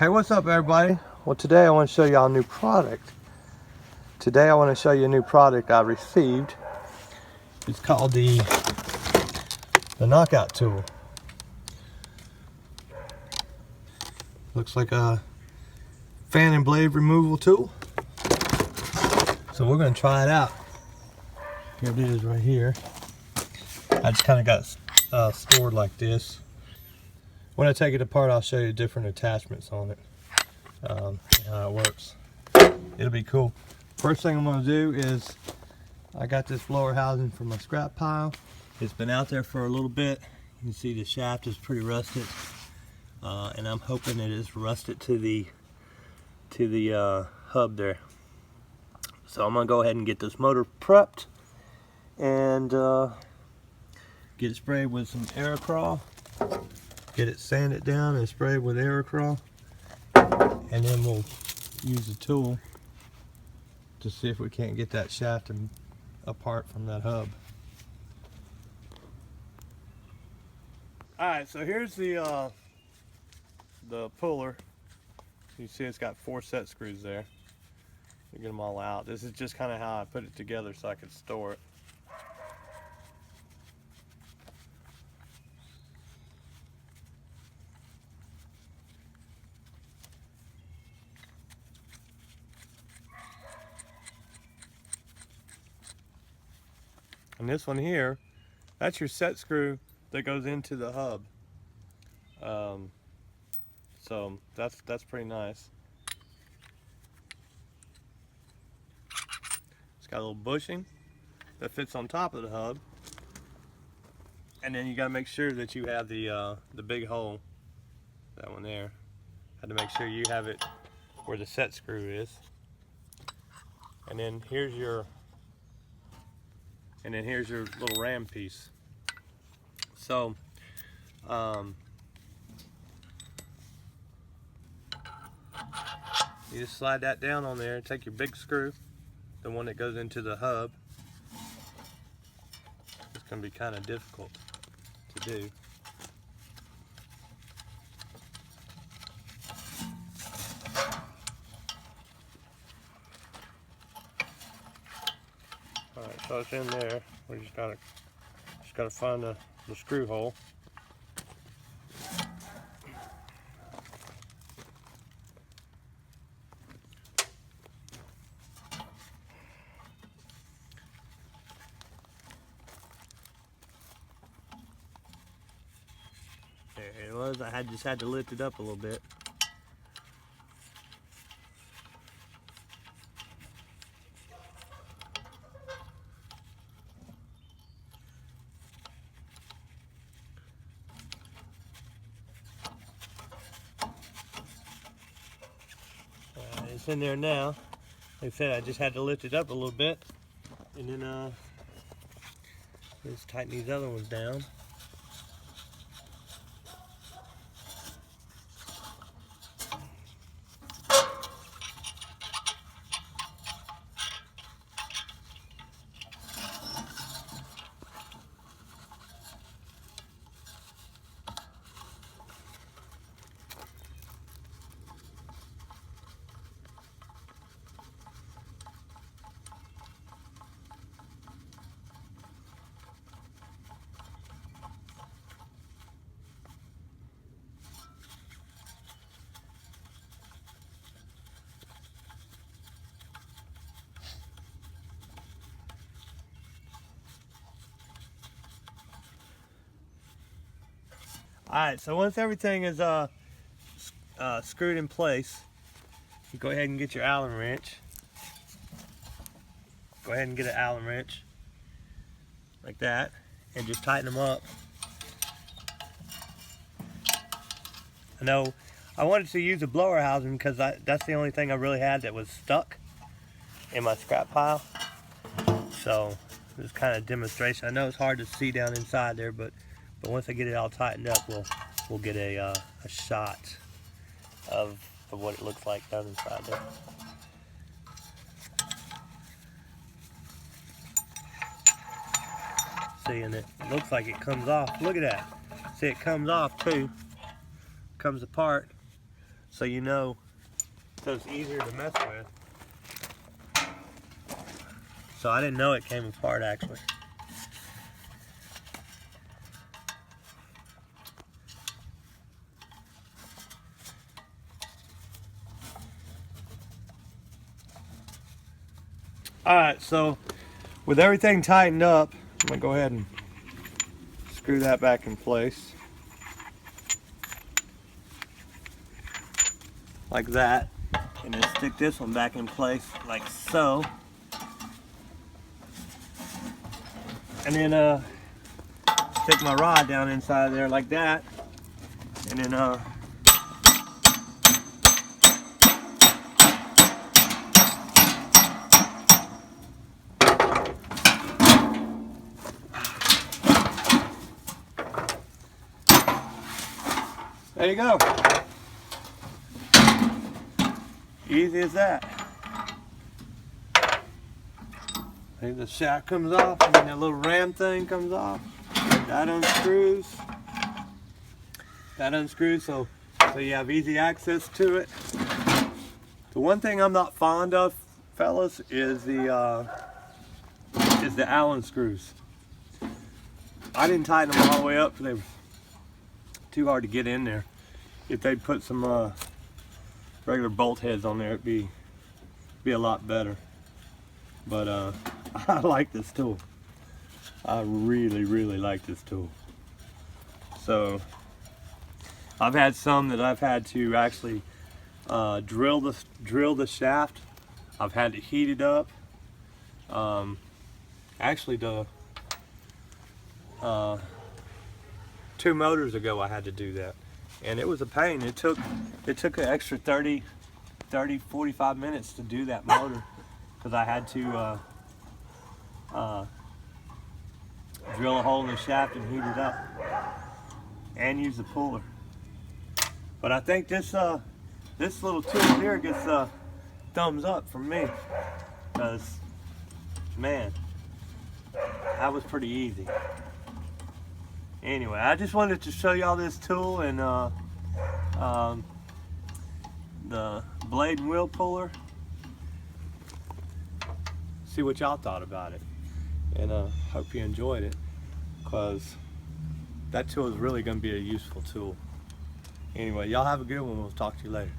Hey, what's up everybody? Well, today I want to show y'all a new product. Today I want to show you a new product I received. It's called the knockout tool. Looks like a fan and blade removal tool. So we're going to try it out. Here it is right here. I just kind of got stored like this. When I take it apart, I'll show you different attachments on it and how it works. It'll be cool. First thing I'm going to do is I got this blower housing for my scrap pile. It's been out there for a little bit. You can see the shaft is pretty rusted, and I'm hoping it is rusted to the hub there. So I'm going to go ahead and get this motor prepped and get it sprayed with some Aerocrawl. Get it sanded down and sprayed with Aerocrawl, and then we'll use the tool to see if we can't get that shaft apart from that hub. Alright, so here's the puller. You see it's got 4 set screws there. You get them all out. This is just kind of how I put it together so I could store it. And this one here, that's your set screw that goes into the hub. So that's pretty nice. It's got a little bushing that fits on top of the hub, and then you got to make sure that you have the big hole, that one there. Had to make sure you have it where the set screw is. And then here's your little ram piece. So you just slide that down on there, take your big screw, the one that goes into the hub. It's going to be kind of difficult to do. Alright, so it's in there. We just gotta find the screw hole. There it was. I just had to lift it up a little bit. It's in there now. Like I said, I just had to lift it up a little bit, and then just tighten these other ones down. Alright, so once everything is screwed in place, you go ahead and get your Allen wrench. Go ahead and get an Allen wrench like that and just tighten them up. I know I wanted to use a blower housing because that's the only thing I really had that was stuck in my scrap pile. So this is kind of a demonstration. I know it's hard to see down inside there, but once I get it all tightened up, we'll get a shot of what it looks like down inside there. See, and it looks like it comes off. Look at that. See, it comes off too. Comes apart. so you know, so it's easier to mess with. So I didn't know it came apart actually. Alright, so with everything tightened up, I'm going to go ahead and screw that back in place. Like that. And then stick this one back in place like so. And then stick my rod down inside there like that. And then there you go. Easy as that. See, the shaft comes off, and then that little ram thing comes off. That unscrews. That unscrews, so you have easy access to it. The one thing I'm not fond of, fellas, is the Allen screws. I didn't tighten them all the way up because they were too hard to get in there. If they'd put some regular bolt heads on there, it'd be a lot better. But I like this tool. I really like this tool. So I've had some that I've had to actually drill the shaft. I've had to heat it up. Actually, 2 motors ago I had to do that, and it was a pain. It took an extra 45 minutes to do that motor because I had to drill a hole in the shaft and heat it up and use the puller. But I think this little tool here gets a thumbs up from me, because man, that was pretty easy. Anyway, I just wanted to show y'all this tool and the blade and wheel puller. See what y'all thought about it, and hope you enjoyed it, because that tool is really going to be a useful tool. Anyway, y'all have a good one. We'll talk to you later.